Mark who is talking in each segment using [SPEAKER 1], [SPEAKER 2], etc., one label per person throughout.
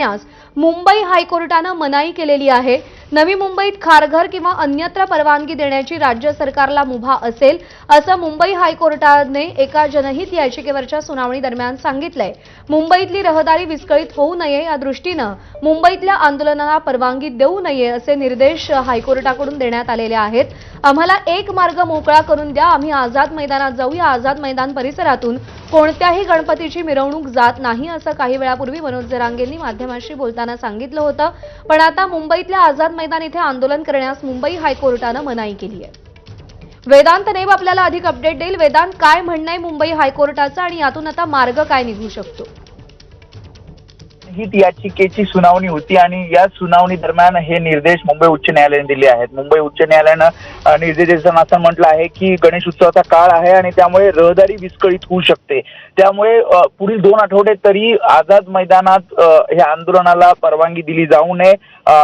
[SPEAKER 1] करण्यास मुंबई हायकोर्टाने मनाई केलेली आहे। नवी मुंबईत खारघर किंवा अन्यत्र परवानगी देण्याची राज्य सरकारला मुभा असेल असं मुंबई हायकोर्टाने एका जनहित याचिकेवरच्या सुनावणी दरम्यान सांगितलंय। मुंबईतली रहदारी विस्कळीत होऊ नये या दृष्टीने मुंबईतल्या आंदोलनाला परवानगी देऊ नये असे निर्देश हायकोर्टाकडून देण्यात आलेले आहेत। आम्हाला एक मार्ग मोकळा करून द्या, आम्ही आझाद मैदानात जाऊया। आझाद मैदान परिसरातून कोणत्याही गणपतीची मिरवणूक जात नाही असं काही वेळापूर्वी मनोज जरांगेंनी माध्यमांशी बोलताना सांगितलं होतं। पण आता मुंबईतल्या आझाद मैदान इथे आंदोलन करण्यास मुंबई हायकोर्टाने मनाई केली आहे। वेदांत नेब आपल्याला अधिक अपडेट देईल। वेदांत, काय म्हणणं आहे मुंबई हायकोर्टाचं आणि यातून आता मार्ग काय निघू शकतो?
[SPEAKER 2] ही याचिकेची सुनावणी होती आणि या सुनावणी दरम्यान हे निर्देश मुंबई उच्च न्यायालयाने दिले आहेत। मुंबई उच्च न्यायालयानं निर्देश देताना असं म्हटलं आहे की गणेश उत्सवाचा काळ आहे आणि त्यामुळे रहदारी विस्कळीत होऊ शकते। त्यामुळे पुढील 2 आठवडे तरी आझाद मैदानात हे आंदोलनाला परवानगी दिली जाऊ नये,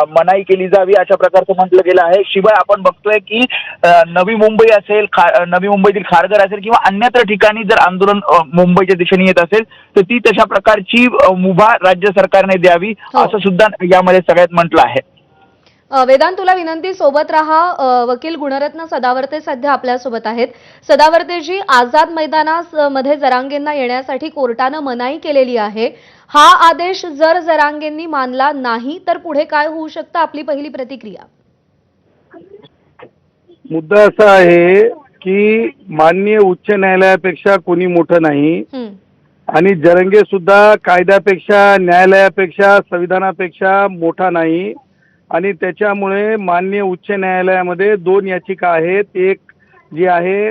[SPEAKER 2] मनाई केली जावी अशा प्रकारचं म्हटलं गेलं आहे। शिवाय आपण बघतोय की नवी मुंबई असेल, नवी मुंबईतील खारघर असेल किंवा अन्यत्र ठिकाणी जर आंदोलन मुंबईच्या दिशेने येत असेल तर ती तशा प्रकारची मुभा राज्य सरकारने द्यावी असं सुद्धा यामध्ये सगळ्यात म्हटलं आहे।
[SPEAKER 1] वेदांत, तुला विनंती, सोबत रहा। वकील गुणरत्न सदावर्ते सध्या आपल्या सोबत आहेत। सदावर्तेजी, आझाद मैदानामध्ये जरांगेंना येण्यासाठी कोर्टाने मनाई केलेली आहे। हा आदेश जर जरांगेंनी मानला नाही तर पुढे काय होऊ शकतं? आपली पहिली प्रतिक्रिया।
[SPEAKER 3] मुद्दा असा आहे की माननीय उच्च न्यायालयापेक्षा कोणी मोठं नाही आणि जरंगे सुद्धा कायद्यापेक्षा, न्यायालयापेक्षा, संविधानापेक्षा मोठा नाही आणि त्याच्यामुळे माननीय उच्च न्यायालयामध्ये 2 याचिका आहेत। एक जी आहे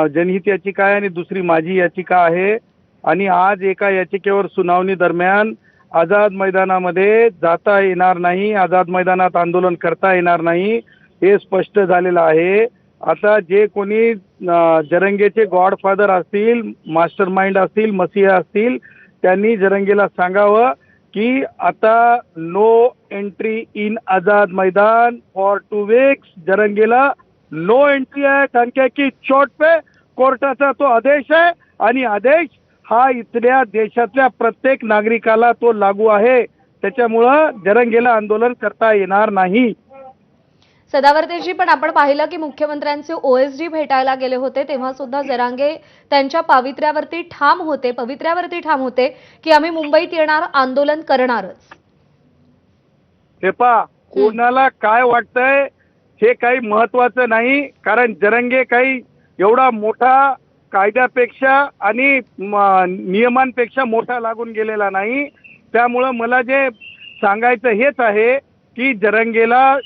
[SPEAKER 3] जनहित याचिका आहे आणि दुसरी माझी याचिका आहे आणि आज एका याचिकेवर सुनावणी दरम्यान आझाद मैदानामध्ये जाता येणार नाही, आझाद मैदानात आंदोलन करता येणार नाही हे स्पष्ट झालेलं आहे। आता जे कोणी जरंगेचे गॉडफादर असतील, मास्टरमाइंड असतील, मसीहा असतील, त्यांनी जरंगेला सांगावं की आता no entry in Azad Maidan for 2 weeks. जरंगेला no entry आहे टंके की चोट पे। कोर्टाचा तो आदेश आहे आणि आदेश हा इथल्या देशातल्या प्रत्येक नागरिकाला तो लागू आहे। त्याच्यामुळं जरंगेला आंदोलन करता येणार नाही।
[SPEAKER 1] सदावर्तेजी, पण आपण पाहिलं की मुख्यमंत्र्यांचे ओएसडी भेटायला गेले होते तेव्हा सुद्धा जरांगे त्यांच्या पवित्र्यावरती ठाम होते की आम्ही मुंबईत येणार, आंदोलन करणारच।
[SPEAKER 3] हे पहा, कोणाला काय वाटतंय हे काही महत्वाचं नाही, कारण जरंगे काही एवढा मोठा कायद्यापेक्षा आणि नियमांपेक्षा मोठा लागून गेलेला नाही। त्यामुळं मला जे सांगायचं हेच आहे की जरंगेला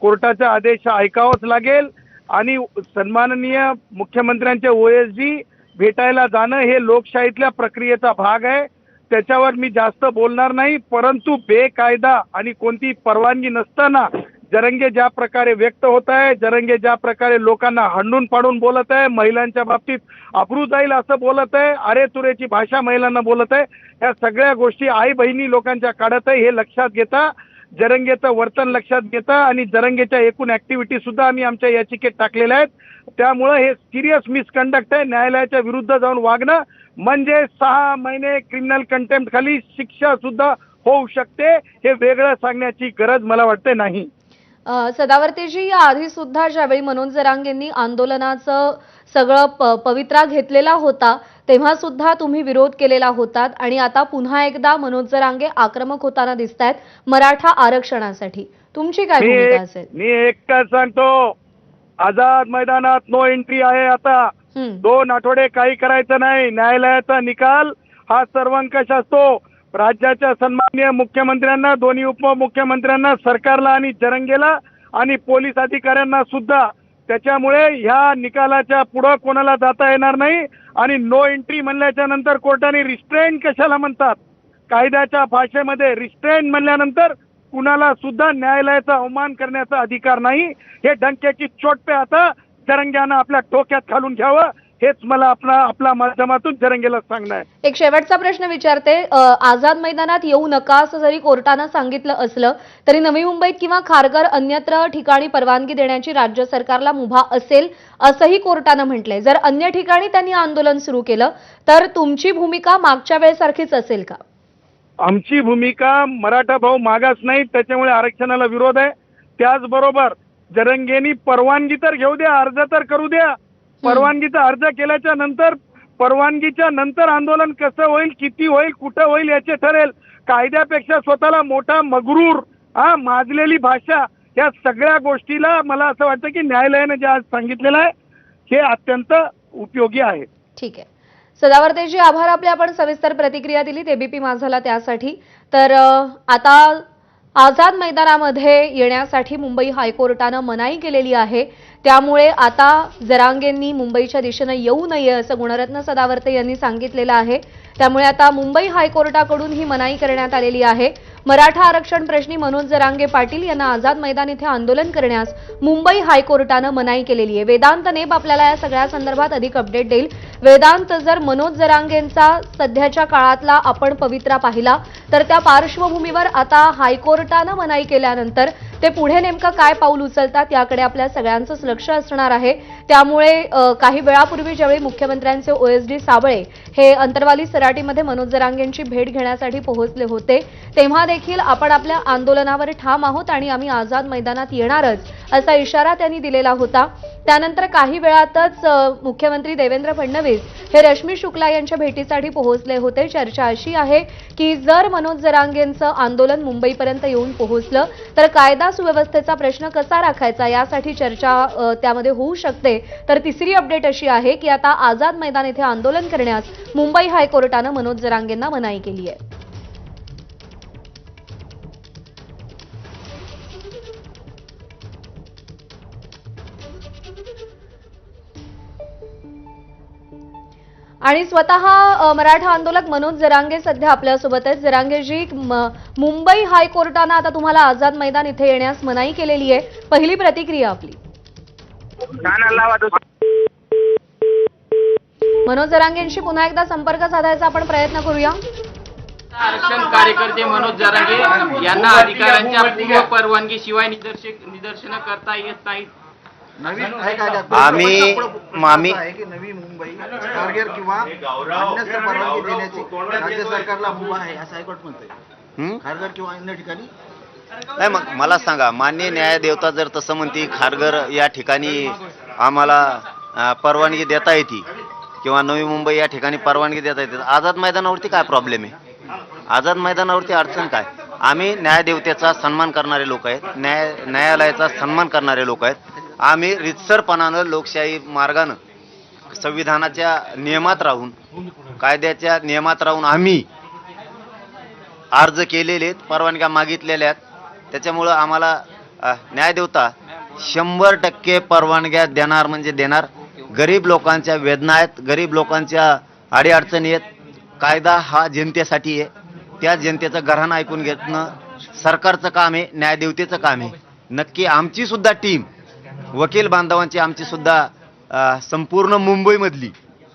[SPEAKER 3] कोर्टाचा आदेश ऐकावाच लागेल आणि सन्माननीय मुख्यमंत्र्यांचे ओएसडी भेटायला जाणं हे लोकशाहीतल्या प्रक्रियेचा भाग आहे। त्याच्यावर मी जास्त बोलणार नाही, परंतु बेकायदा आणि कोणती परवानगी नसताना जरंगे ज्या प्रकारे व्यक्त होत आहे, जरंगे ज्या प्रकारे लोकांना हंडून पाडून बोलत आहे, महिलांच्या बाबतीत अब्रू जाईल असं बोलत आहे, अरे तुरेची भाषा महिलांना बोलत आहे, या सगळ्या गोष्टी आई बहिणी लोकांच्या काढत आहे। हे लक्षात घेता, जरंगेचं वर्तन लक्षात घेता आणि जरंगेच्या एकूण ऍक्टिव्हिटी सुद्धा आम्ही आमच्या याचिकेत टाकलेल्या आहेत। त्यामुळे हे सिरियस मिसकंडक्ट आहे। न्यायालयाच्या विरुद्ध जाऊन वागणं म्हणजे 6 महिने क्रिमिनल कंटेम्प्ट खाली शिक्षा सुद्धा होऊ शकते। हे वेगळं सांगण्याची गरज मला वाटते नाही।
[SPEAKER 1] सदावर्तेजी, या आधी सुद्धा ज्यावेळी मनोज जरांगेंनी आंदोलनाचं सगळं पवित्रा घेतलेला होता तेव्हा सुद्धा तुम्ही विरोध केलेला होता आणि आता पुन्हा एकदा मनोज जरांगे आक्रमक होताना दिसतायत मराठा आरक्षणासाठी। तुमची काय भूमिका असेल?
[SPEAKER 3] मी एकच सांगतो, आझाद मैदानात नो एंट्री आहे। आता 2 आठवडे काही करायचं नाही। न्यायालयाचा निकाल हा सर्वंकष असतो। राज्याच्या सन्माननीय मुख्यमंत्र्यांना, दोन्ही उपमुख्यमंत्र्यांना, सरकारला आणि जरंगेला आणि पोलीस अधिकाऱ्यांना सुद्धा त्याच्यामुळे ह्या निकालाच्या पुढे कोणाला जाता येणार नाही। आणि नो एंट्री म्हणल्याच्या नंतर कोर्टाने रिस्ट्रेन कशाला म्हणतात? कायद्याच्या भाषेमध्ये रिस्ट्रेन म्हणल्यानंतर कुणाला सुद्धा न्यायालयाचा अवमान करण्याचा अधिकार नाही। हे डंक्याची चोट पे आता जरंग्यानं आपल्या डोक्यात घालून घ्यावं, हेच मला आपल्या माध्यमातून जरंगेला सांगणं आहे।
[SPEAKER 1] एक शेवटचा प्रश्न विचारते, आझाद मैदानात येऊ नका असं जरी कोर्टाने सांगितलं असलं तरी नवी मुंबईत किंवा खारघर अन्यत्र ठिकाणी परवानगी देण्याची राज्य सरकारला मुभा असेल असंही कोर्टाने म्हटलंय। जर अन्य ठिकाणी त्यांनी आंदोलन सुरू केलं तर तुमची भूमिका मागच्या वेळेसारखीच असेल का?
[SPEAKER 3] आमची भूमिका मराठा भाऊ मागास नाही, त्याच्यामुळे आरक्षणाला विरोध आहे. त्याचबरोबर जरंगेनी परवानगी तर घेऊ द्या, अर्ज तर करू द्या. परवानगीचा अर्ज केल्याच्या नंतर परवानगीच्या नंतर आंदोलन कसं होईल, किती होईल, कुठं होईल याचे ठरेल. कायद्यापेक्षा स्वतःला मोठा मगरूर, माजलेली भाषा, या सगळ्या गोष्टीला मला असं वाटतं की न्यायालयाने जे आज सांगितलेलं आहे हे अत्यंत उपयोगी आहे.
[SPEAKER 1] ठीक आहे सदावर्तेजी, आभार आपले. आपण सविस्तर प्रतिक्रिया दिलीत एबीपी माझाला त्यासाठी. तर आता आझाद मैदानामध्ये येण्यासाठी मुंबई हायकोर्टानं मनाई केलेली आहे, त्यामुळे आता जरांगेंनी मुंबईच्या दिशेने येऊ नये असं गुणरत्न सदावर्ते यांनी सांगितलेलं आहे. त्यामुळे आता मुंबई हायकोर्टाकडून ही मनाई करण्यात आलेली आहे. मराठा आरक्षण प्रश्नी मनोज जरांगे पाटील यांना आझाद मैदान इथे आंदोलन करण्यास मुंबई हायकोर्टानं मनाई केलेली आहे. वेदांत नेब आपल्याला या सगळ्या संदर्भात अधिक अपडेट देईल. वेदांत, जर मनोज जरांगेंचा सध्याच्या काळातला आपण पवित्रा पाहिला तर त्या पार्श्वभूमीवर आता हायकोर्टानं मनाई केल्यानंतर ते पुढे नेमकं काय पाऊल उचलतात याकडे आपल्या सगळ्यांचंच लक्ष असणार आहे. त्यामुळे काही वेळापूर्वी ज्यावेळी मुख्यमंत्र्यांचे ओएसडी साबळे हे अंतरवाली सराटीमध्ये मनोज जरांगेंची भेट घेण्यासाठी पोहोचले होते, तेव्हा देखील आपण आपल्या आंदोलनावर ठाम आहोत आणि आम्ही आझाद मैदानात येणारच असा इशारा त्यांनी दिलेला होता. त्यानंतर काही वेळातच मुख्यमंत्री देवेंद्र फडणवीस हे रश्मी शुक्ला यांच्या भेटीसाठी पोहोचले होते. चर्चा अशी आहे की जर मनोज जरांगेंचं आंदोलन मुंबईपर्यंत येऊन पोहोचलं तर कायदा सुव्यवस्थेचा प्रश्न कसा राखायचा यासाठी चर्चा त्यामध्ये होऊ शकते. तर तिसरी अपडेट अशी आहे की आता आझाद मैदान येथे आंदोलन करण्यास मुंबई हायकोर्टानं मनोज जरांगेंना मनाई केली आहे. आणि स्वतः मराठा आंदोलक मनोज जरांगे सध्या आपल्यासोबत आहेत. जरांगेजी, मुंबई हायकोर्टानं आता तुम्हाला आझाद मैदान इथे येण्यास मनाई केलेली आहे, पहिली प्रतिक्रिया आपली. मनोज जरांगेंशी पुन्हा एकदा संपर्क साधायचा आपण प्रयत्न करूया.
[SPEAKER 4] आरक्षण कार्यकर्ते मनोज जरांगे यांना अधिकाऱ्यांच्या पूर्व परवानगीशिवाय निदर्शनं करता येत नाहीत.
[SPEAKER 5] आम्ही
[SPEAKER 6] नवी मुंबई कारगिर किंवा अन्यत्र परवानगी देण्याची राज्य सरकारला मुभा आहे असं हायकोर्ट म्हणतंय. खारघर किंवा अन्य ठिकाणी
[SPEAKER 5] नाही, मग मला सांगा, मान्य न्यायदेवता जर तसं म्हणते खारघर या ठिकाणी आम्हाला परवानगी देता येते किंवा नवी मुंबई या ठिकाणी परवानगी देता येते, आझाद मैदानावरती काय प्रॉब्लेम आहे? आझाद मैदानावरती अडचण काय? आम्ही न्यायदेवतेचा सन्मान करणारे लोक आहेत, न्यायालयाचा सन्मान करणारे लोक आहेत. आम्ही रितसरपणानं लोकशाही मार्गानं संविधानाच्या नियमात राहून, कायद्याच्या नियमात राहून आम्ही अर्ज केलेले आहेत, परवानग्या मागितलेल्या आहेत. त्याच्यामुळं आम्हाला न्यायदेवता 100% परवानग्या देणार म्हणजे देणार. गरीब लोकांच्या वेदना आहेत, गरीब लोकांच्या अडीअडचणी आहेत. कायदा हा जनतेसाठी आहे, त्या जनतेचं घराणं ऐकून घेणं सरकारचं काम आहे, न्यायदेवतेचं काम आहे. नक्की आमची सुद्धा टीम, वकील बांधवांची आमची सुद्धा संपूर्ण मुंबईमधली,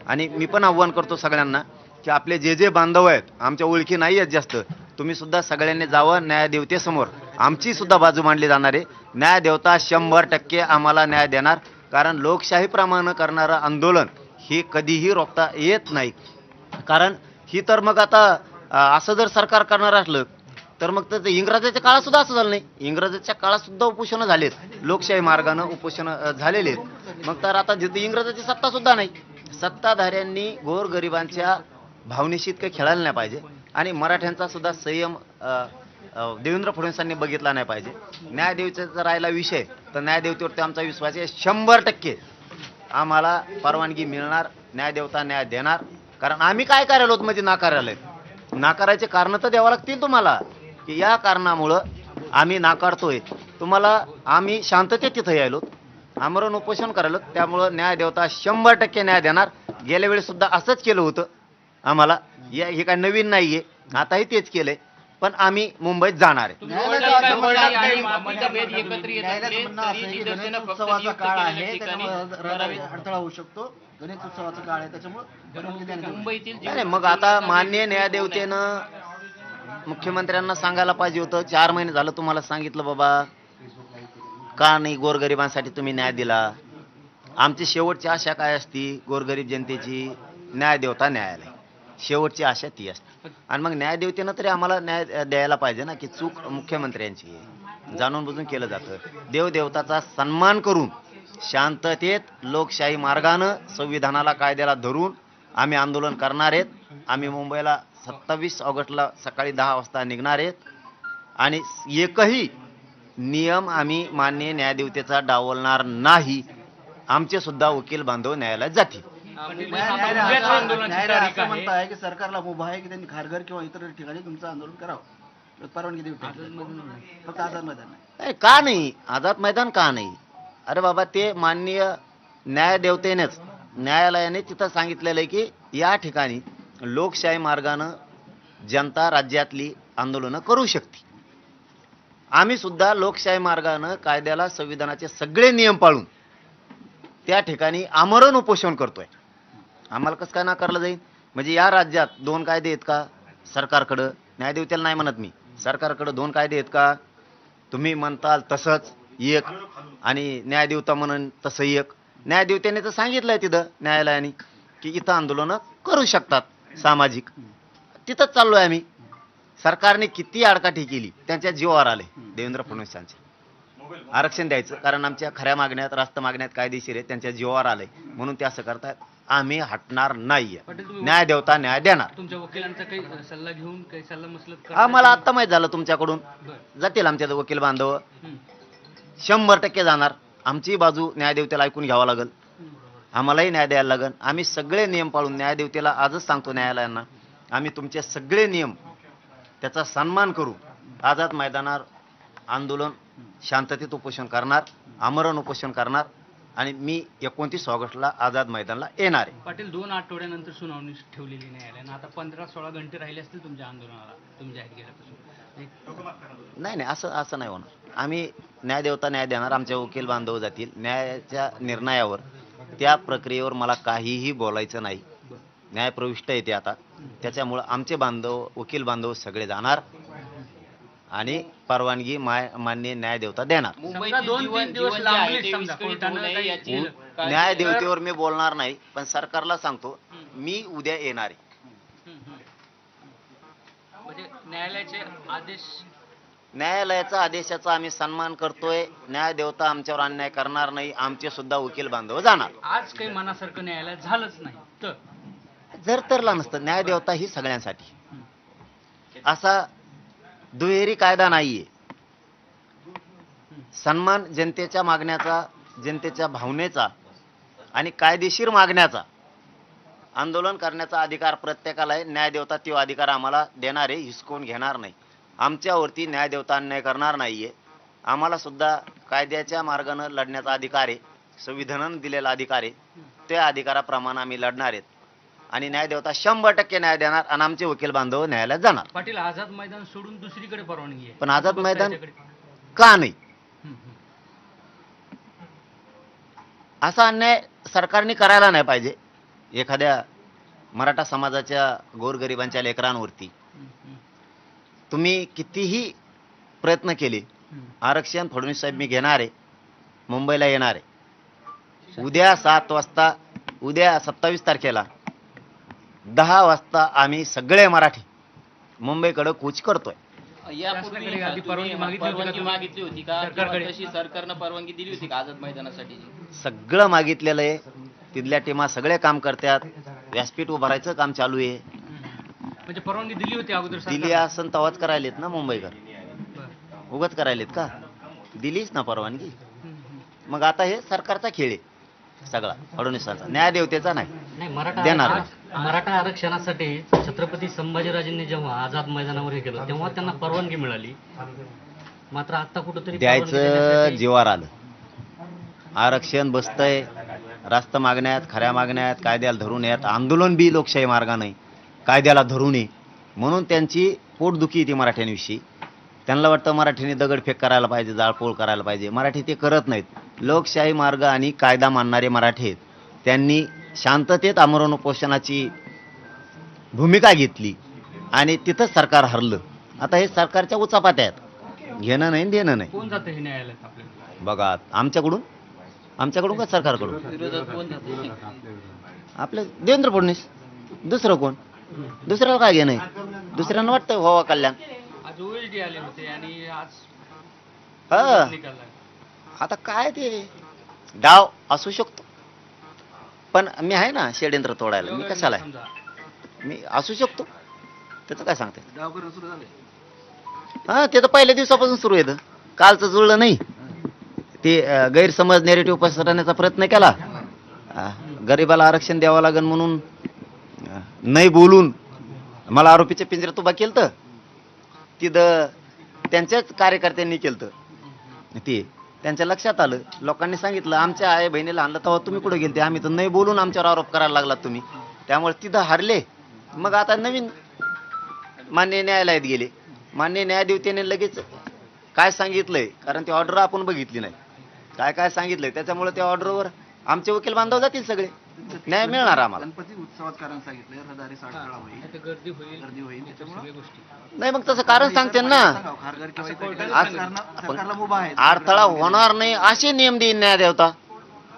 [SPEAKER 5] आणि मी पण आव्हान करतो सगळ्यांना की आपले जे जे बांधव आहेत, आमच्या ओळखी नाही आहेत जास्त, तुम्ही सुद्धा सगळ्यांनी जावं न्यायदेवतेसमोर. आमची सुद्धा बाजू मांडली जाणार आहे. न्यायदेवता 100% आम्हाला न्याय देणार, कारण लोकशाहीप्रमाणे करणारं आंदोलन हे कधीही रोखता येत नाही. कारण ही तर मग आता असं जर सरकार करणार असलं तर मग तर इंग्रजाच्या काळात सुद्धा असं झालं नाही. इंग्रजाच्या काळात सुद्धा उपोषणं झालेत, लोकशाही मार्गानं उपोषणं झालेले आहेत. मग तर आता जिथे इंग्रजाची सत्ता सुद्धा नाही. सत्ताधाऱ्यांनी गोरगरिबांच्या भावनेशी इतकं खेळायला नाही पाहिजे, आणि मराठ्यांचा सुद्धा संयम देवेंद्र फडणवीसांनी बघितला नाही पाहिजे. न्यायदेवतेचा राहिला विषय तर न्यायदेवतेवरती आमचा विश्वास आहे. 100% आम्हाला परवानगी मिळणार, न्यायदेवता न्याय देणार. कारण आम्ही काय करायला होत म्हणजे नाकारायला, नाकारायचे कारण तर द्यावं लागतील तुम्हाला की या कारणामुळं आम्ही नाकारतोय. तुम्हाला आम्ही शांततेत तिथं यायलो, आमरण उपोषण करायलो, त्यामुळं न्यायदेवता 100% न्याय देणार. गेल्या वेळेस सुद्धा असंच केलं होतं आम्हाला, हे काय नवीन नाहीये, आताही तेच केलंय. पण आम्ही मुंबईत जाणार आहे.
[SPEAKER 6] उत्सवाचा काळ आहे, त्याच्यामुळे अडथळा होऊ शकतो. गणेश उत्सवाचा काळ आहे, त्याच्यामुळे
[SPEAKER 5] नाही, मग आता मान्य न्यायदेवतेनं मुख्यमंत्र्यांना सांगायला पाहिजे होतं. 4 महिने झालं तुम्हाला सांगितलं बाबा, का नाही गोरगरिबांसाठी तुम्ही न्याय दिला. आमची शेवटची आशा काय असती गोरगरीब जनतेची? न्यायदेवता न्यायालय. शेवटची आशा ती असते. आणि मग न्यायदेवतेनं तरी आम्हाला न्याय द्यायला पाहिजे ना, की चूक मुख्यमंत्र्यांची आहे, जाणून बुजून केलं जातं. देवदेवताचा सन्मान करून शांततेत लोकशाही मार्गानं संविधानाला कायद्याला धरून आम्ही आंदोलन करणार आहेत. आम्ही मुंबईला 27 ऑगस्टला सकाळी 10 वाजता निघणार आहेत आणि एकही नियम आम्ही माननीय न्यायदेवतेचा डावलणार नाही. आमचे सुद्धा वकील बांधव न्यायालयात जातील.
[SPEAKER 6] न्यायालय असं म्हणत आहे की सरकारला मुभा आहे की त्यांनी खारघर किंवा इतर ठिकाणी तुमचं आंदोलन करावं, परवानगी देऊ. फक्त आझाद मैदान नाही.
[SPEAKER 5] का नाही आझाद मैदान का नाही? अरे बाबा, ते माननीय न्यायदेवतेनेच न्यायालयाने तिथं सांगितलेलं आहे की या ठिकाणी लोकशाही मार्गानं जनता राज्यातली आंदोलनं करू शकते. आम्ही सुद्धा लोकशाही मार्गानं कायद्याला संविधानाचे सगळे नियम पाळून त्या ठिकाणी आमरण उपोषण करतोय. आम्हाला कसं काय नाकारलं जाईल? म्हणजे या राज्यात 2 कायदे आहेत का? सरकारकडं, न्यायदेवतेला नाही म्हणत मी, सरकारकडं 2 कायदे आहेत का? तुम्ही म्हणताल तसंच एक आणि न्यायदेवता म्हणून तसं एक. न्यायदेवतेने तर सांगितलंय तिथं न्यायालयाने की इथं आंदोलनं करू शकतात सामाजिक. तिथंच चाललोय आम्ही. सरकारने किती आडकाठी केली, त्यांच्या जीवावर आले देवेंद्र फडणवीसांचे. आरक्षण द्यायचं कारण आमच्या खऱ्या मागण्यात, रास्त मागण्यात कायदेशीर आहे, त्यांच्या जीवावर आले म्हणून ते असं करतायत. आम्ही हटणार नाहीये. न्याय देवता न्याय देणार.
[SPEAKER 7] तुमच्या वकिलांचा काही सल्ला घेऊन काही सल्ला मसलत
[SPEAKER 5] मला आत्ता माहित झालं तुमच्याकडून. जातील आमच्या वकील बांधव, 100% जाणार. आमची बाजू न्यायदेवतेला ऐकून घ्यावं लागेल, आम्हालाही न्याय द्यायला लागेल. आम्ही सगळे नियम पाळून न्यायदेवतेला आजच सांगतो न्यायालयांना, आम्ही तुमचे सगळे नियम त्याचा सन्मान करू. आझाद मैदानावर आंदोलन शांततेत उपोषण करणार, आमरण उपोषण करणार आणि मी 29 ऑगस्टला आझाद मैदानला येणार आहे.
[SPEAKER 7] पाटील, 2 आठवड्यानंतर सुनावणी ठेवलेली न्यायालयानं. आता 15-16 घंटे राहिले असतील तुमच्या आंदोलनाला, तुम्ही जाहीर केल्यापासून.
[SPEAKER 5] नाही असं नाही होणार. आम्ही न्यायदेवता न्याय देणार. आमच्या वकील बांधव जातील न्यायाच्या निर्णयावर. त्या प्रक्रियेवर मला काहीही बोलायचं नाही. न्याय प्रविष्ट येते आता, त्याच्यामुळं आमचे बांधव, वकील बांधव सगळे जाणार आणि परवानगी माननीय न्यायदेवता देणार.
[SPEAKER 7] समजा 2-3 दिवस लांबले, समजा कोर्टानं काही याची
[SPEAKER 5] न्यायदेवतेवर मी बोलणार नाही, पण सरकारला सांगतो मी उद्या येणार आहे.
[SPEAKER 7] म्हणजे न्यायालयाचे आदेश,
[SPEAKER 5] न्यायालयाचा आदेशाचा आम्ही सन्मान करतोय. न्यायदेवता आमच्यावर अन्याय करणार नाही. आमचे सुद्धा वकील बांधव जाणार.
[SPEAKER 7] आज काही मनासारखं न्यायालयात झालंच नाही तर
[SPEAKER 5] जर तरला नसतं. न्यायदेवता ही सगळ्यांसाठी. असा दुहेरी कायदा नाहीये. सन्मान जनतेच्या मागण्याचा, जनतेच्या भावनेचा आणि कायदेशीर मागण्याचा, आंदोलन करण्याचा अधिकार प्रत्येकाला आहे. न्यायदेवता तो अधिकार आम्हाला देणार आहे, हिसकून घेणार नाही. आमच्यावरती न्यायदेवता अन्याय करणार नाहीये. आम्हाला सुद्धा कायद्याच्या मार्गाने लढण्याचा अधिकार आहे, संविधानानं दिलेला अधिकार आहे. त्या अधिकाराप्रमाणे आम्ही लढणार आहेत आणि न्यायदेवता 100% न्याय देणार आणि आमचे वकील बांधव न्यायालयात जाणार.
[SPEAKER 7] पाटील, आझाद मैदान सोडून दुसरीकडे परवानगी आहे,
[SPEAKER 5] पण आझाद मैदान का नाही? असा अन्याय सरकारने करायला नाही पाहिजे. एखाद्या मराठा समाजाच्या गोरगरिबांच्या लेकरांवरती तुम्ही कितीही प्रयत्न केले, आरक्षण फडणवीस साहेब मी घेणार आहे, मुंबईला येणार आहे. उद्या 7 वाजता, उद्या 27 तारखेला 10 वाजता आम्ही सगळे मराठी मुंबईकडे कूच करतोय.
[SPEAKER 4] यापूर्वी
[SPEAKER 7] शासनाकडे आधी परवानगी
[SPEAKER 4] परवानगी
[SPEAKER 7] मागितली
[SPEAKER 4] मागितली होती का?
[SPEAKER 7] सरकारकडे?
[SPEAKER 4] किंवा तशी सरकारनं परवानगी दिली होती का आझाद मैदानासाठी?
[SPEAKER 5] सगळं मागितलेलं आहे. तिथल्या टीमा सगळे काम करतात. व्यासपीठ उभारायचं काम चालू आहे.
[SPEAKER 7] म्हणजे परवानगी दिली होती अगोदर
[SPEAKER 5] दिली
[SPEAKER 7] सरकारनं?
[SPEAKER 5] असं तवाच करायलेत ना मुंबईकर.
[SPEAKER 7] बरं.
[SPEAKER 5] उगाच करायलेत का? दिलीच ना परवानगी. मग आता हे सरकारचा खेळ आहे सगळा, फडणवीसांचा, न्यायदेवतेचा नाही.
[SPEAKER 8] नाही,
[SPEAKER 5] देणार.
[SPEAKER 8] मराठा आरक्षणासाठी छत्रपती संभाजीराजेंनी जेव्हा आझाद मैदानावर हे केलं तेव्हा त्यांना परवानगी मिळाली. मात्र आता कुठंतरी
[SPEAKER 5] द्यायचं जीवावर आलं. आरक्षण बसतंय, रास्त मागण्यात, खऱ्या मागण्यात, कायद्याला धरून येत. आंदोलन बी लोकशाही मार्गाने कायद्याला धरून ये म्हणून त्यांची पोटदुखी येते मराठ्यांविषयी. त्यांना वाटतं मराठीने दगडफेक करायला पाहिजे, जाळपोळ करायला पाहिजे. मराठी ते करत नाहीत. लोकशाही मार्ग आणि कायदा मानणारे मराठी आहेत. त्यांनी शांततेत आमरण उपोषणाची भूमिका घेतली आणि तिथंच सरकार हरलं. आता हे सरकारच्या उचापात्या आहेत, घेणं नाही देणं नाही.
[SPEAKER 7] कोण जातं हे न्यायालयात आपल्याला?
[SPEAKER 5] बघा, आमच्याकडून का सरकारकडून?
[SPEAKER 4] विरोधात कोण जाते?
[SPEAKER 5] आपलं देवेंद्र फडणवीस, दुसरं कोण? दुसऱ्याला काय घेणं आहे? दुसऱ्यांना वाटतं व्हावा कल्याण.
[SPEAKER 7] आज OSD आले होते आणि आज
[SPEAKER 5] हा
[SPEAKER 7] निकाल लागला.
[SPEAKER 5] आता काय ते डाव असू शकतो, पण मी आहे ना षडयंत्र तोडायला. मी कशाला आहे?
[SPEAKER 7] समजा
[SPEAKER 5] मी असू शकतो, त्याचं काय सांगते.
[SPEAKER 6] डाव करणं सुरू झाले.
[SPEAKER 5] हा ते तर पहिल्या दिवसापासून सुरू येतं, कालचं जुळलं नाही. ते गैरसमज नेरेटिव्ह पसरवण्याचा प्रयत्न केला. गरिबाला आरक्षण द्यावं लागेल म्हणून नाही बोलून मला आरोपीच्या पिंजऱ्यात उभा केलं. तिथं त्यांच्याच कार्यकर्त्यांनी केलं. ते त्यांच्या लक्षात आलं, लोकांनी सांगितलं आमच्या आई बहिणीला आणलं तेव्हा तुम्ही कुठे गेलते, आम्ही तर नाही बोलून आमच्यावर आरोप करायला लागलात तुम्ही. त्यामुळे तिथं हारले. मग आता नवीन मान्य न्यायालयात गेले. मान्य न्यायाधीशाने लगेच काय सांगितलंय, कारण ती ऑर्डर आपण बघितली नाही, काय काय सांगितलंय. त्याच्यामुळे त्या ऑर्डरवर आमचे वकील बांधव जातील, सगळे न्याय मिळणार आम्हाला.
[SPEAKER 6] गणपती उत्सवात कारण सांगितलं रहदारी साडखळा होईल,
[SPEAKER 7] आता गर्दी होईल
[SPEAKER 6] गर्दी होईल,
[SPEAKER 7] सगळ्या
[SPEAKER 6] त्याच्यामुळे
[SPEAKER 7] गोष्टी.
[SPEAKER 5] नाही मग तसं कारण सांगते ना,
[SPEAKER 6] खारघर किंवा इतर
[SPEAKER 7] कोर्टाला
[SPEAKER 6] ठिकाणी
[SPEAKER 7] सांगा.
[SPEAKER 6] सरकारला मुभा आहे.
[SPEAKER 5] अडथळा होणार नाही असे नियम देईन न्याय देवता.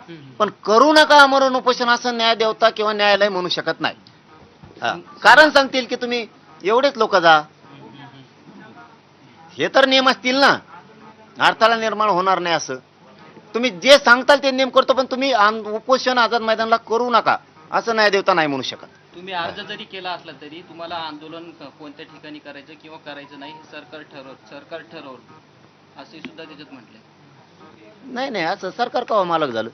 [SPEAKER 7] हम्म.
[SPEAKER 5] पण करू नका मरण उपोषण असं न्याय देवता किंवा न्यायालय म्हणू शकत नाही. कारण सांगतील की तुम्ही एवढेच लोक जा, हे तर नियम असतील ना. अडथळा निर्माण होणार नाही असं तुम्ही जे सांगताल ते नियम करतो, पण तुम्ही उपोषण आझाद मैदानाला करू नका असं न्याय देवता नाही म्हणू शकत.
[SPEAKER 4] तुम्ही अर्ज जरी केला असला तरी तुम्हाला आंदोलन कोणत्या ठिकाणी करायचं किंवा करायचं नाही हे सरकार ठरवलं असे सुद्धा त्याच्यात म्हटलंय.
[SPEAKER 5] नाही नाही, असं सरकार केव्हा मालक झालं?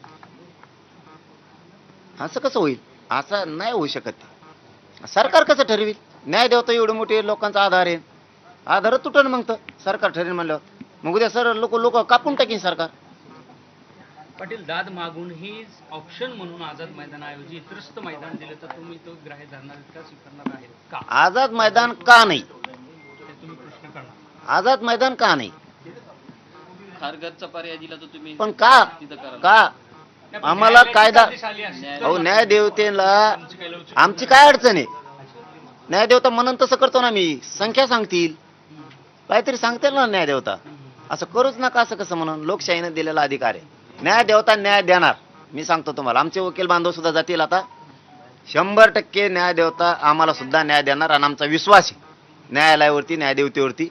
[SPEAKER 5] असं कसं होईल? असं नाही होऊ शकत. सरकार कसं ठरविल? न्याय देवता एवढे मोठे लोकांचा आधार आहे, आधार तुटन मग तर सरकार ठरेल म्हणल्यावर. मग उद्या सर लोक कापून टाकीन सरकार.
[SPEAKER 7] पाटील, दाद मागून ही ऑप्शन म्हणून आझाद मैदानाऐवजी इतरस्त मैदान दिलं तर तुम्ही तो ग्राह्य धरणार का, स्वीकारणार आहेत का,
[SPEAKER 5] आझाद मैदान का नाही?
[SPEAKER 7] ते तुम्ही प्रश्न करणार.
[SPEAKER 5] आझाद मैदान का नाही?
[SPEAKER 4] खारघरचा पर्याय दिला तर तुम्ही
[SPEAKER 5] पण का
[SPEAKER 4] तिथं करा.
[SPEAKER 5] का आम्हाला कायदा
[SPEAKER 7] आदेश आले असते.
[SPEAKER 5] अहो न्यायदेवतेला
[SPEAKER 7] तुमची काही लवचिक-
[SPEAKER 5] आमची काय अडचण आहे? न्यायदेवता म्हणून तसं करतो ना मी. संख्या सांगतील, काहीतरी सांगतील ना न्यायदेवता. असं करूच नका असं कसं म्हणून? लोकशाहीने दिलेला अधिकार आहे. न्यायदेवता न्याय देणार. मी सांगतो तुम्हाला, आमचे वकील बांधव सुद्धा जातील आता. 100% न्यायदेवता आम्हाला सुद्धा न्याय देणार आणि आमचा विश्वास आहे न्यायालयावरती, न्यायदेवतेवरती.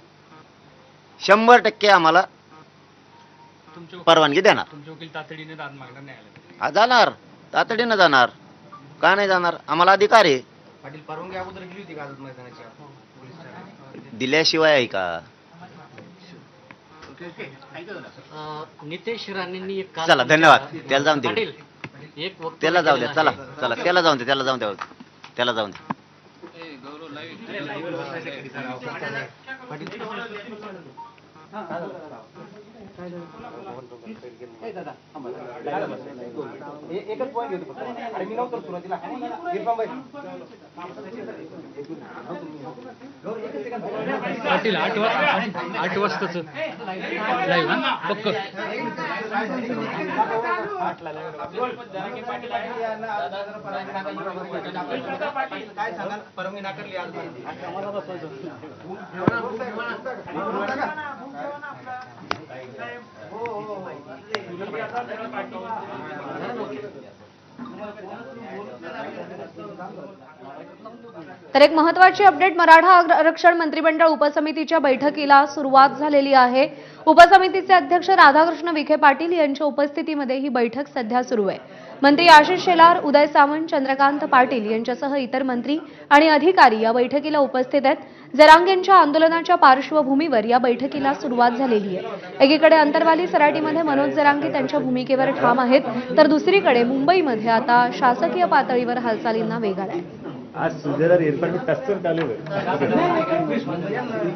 [SPEAKER 5] 100% आम्हाला
[SPEAKER 7] तुमचे वकील-
[SPEAKER 5] परवानगी देणार.
[SPEAKER 7] तुमचे वकील तातडीने दाद मागणार न्यायालयात.
[SPEAKER 5] जाणार, तातडीनं जाणार. का नाही जाणार? आम्हाला अधिकार आहे.
[SPEAKER 6] पाटील, परवानगी अगोदर गेली होती का आझाद मैदानाची पोलीस ठाण्यात?
[SPEAKER 5] दिल्याशिवाय आहे का?
[SPEAKER 8] नितेश राणेंनी एक काल
[SPEAKER 5] चला, धन्यवाद. त्याला जाऊन दे.
[SPEAKER 8] पाटील, एक वक्तव्य
[SPEAKER 5] त्याला जाऊ द्या.
[SPEAKER 8] केलेलं
[SPEAKER 5] चला
[SPEAKER 8] आहे.
[SPEAKER 5] चला, त्याला जाऊन दे, त्याला जाऊन द्या, त्याला जाऊन द्या.
[SPEAKER 4] ए, गौरव लाईव्ह
[SPEAKER 6] एकच पॉईंट घेतो फक्त. अरे मी नव्हतो सुरुवातीला.
[SPEAKER 7] पाटील 8 वाजताच लाईव्ह हा पक्क.
[SPEAKER 6] काय सांगाल? परवानगी नाकारली आज.
[SPEAKER 1] तर एक महत्त्वाची अपडेट, मराठा आरक्षण मंत्रिमंडळ उपसमितीच्या बैठकीला सुरुवात झालेली आहे. उपसमितीचे अध्यक्ष राधाकृष्ण विखे पाटील यांच्या उपस्थितीमध्ये ही बैठक सध्या सुरू आहे. मंत्री आशिष शेलार, उदय सामंत, चंद्रकांत पाटील यांच्यासह इतर मंत्री आणि अधिकारी या बैठकीला उपस्थित आहेत. जरांगेंच्या आंदोलनाच्या पार्श्वभूमीवर या बैठकीला सुरुवात झालेली आहे. एकीकडे अंतरवाली सराटीमध्ये मनोज जरांगे त्यांच्या भूमिकेवर ठाम आहेत, तर दुसरीकडे मुंबईमध्ये आता शासकीय पातळीवर हालचालींना वेग आलाय.
[SPEAKER 9] आज सूर्यदार एयरपोर्ट में टक्कर चालू है,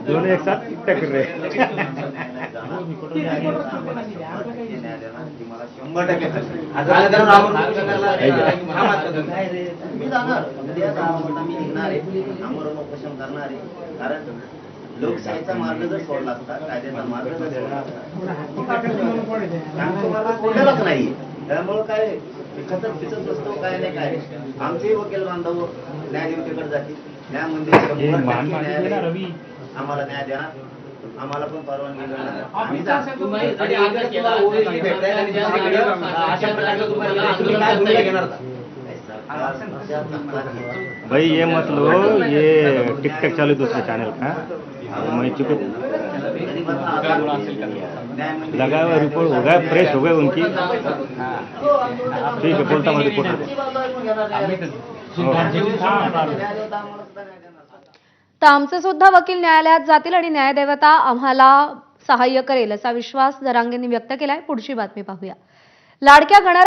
[SPEAKER 9] दोनों एक साथ टक्कर रहे.
[SPEAKER 6] 100%
[SPEAKER 5] मी जाणार, उद्या आता मी निघणार आहे, आमरण उपोषण करणार आहे. कारण लोकशाहीचा मार्ग जर सोडला असता, कायद्याचा मार्ग जर सोडला असता, आमचा मार्ग सोडलाच नाही. त्यामुळे काय खचत पिचत नसतो, काय नाही काय. आमचे वकील बांधव न्यायदेवतेकडे जातील, न्याय मंदिर आम्हाला न्याय देणार, आम्हाला पण परवानगी मिळणार. आम्ही
[SPEAKER 9] भाई ये मत लो, ये टिकटॉक चालू है दूसरे चैनल का। मैं चुप लगा हुआ रिपोर्ट हो गया, फ्रेश हो गए उनकी। ठीक है, बोलता हूँ रिपोर्ट।
[SPEAKER 1] तर आमचे सुद्धा वकील न्यायालयात जातील आणि न्यायदेवता आम्हाला सहाय्य करेल असा विश्वास जरांगेंनी व्यक्त केलाय. पुढची बातमी पाहूया. लाडक्या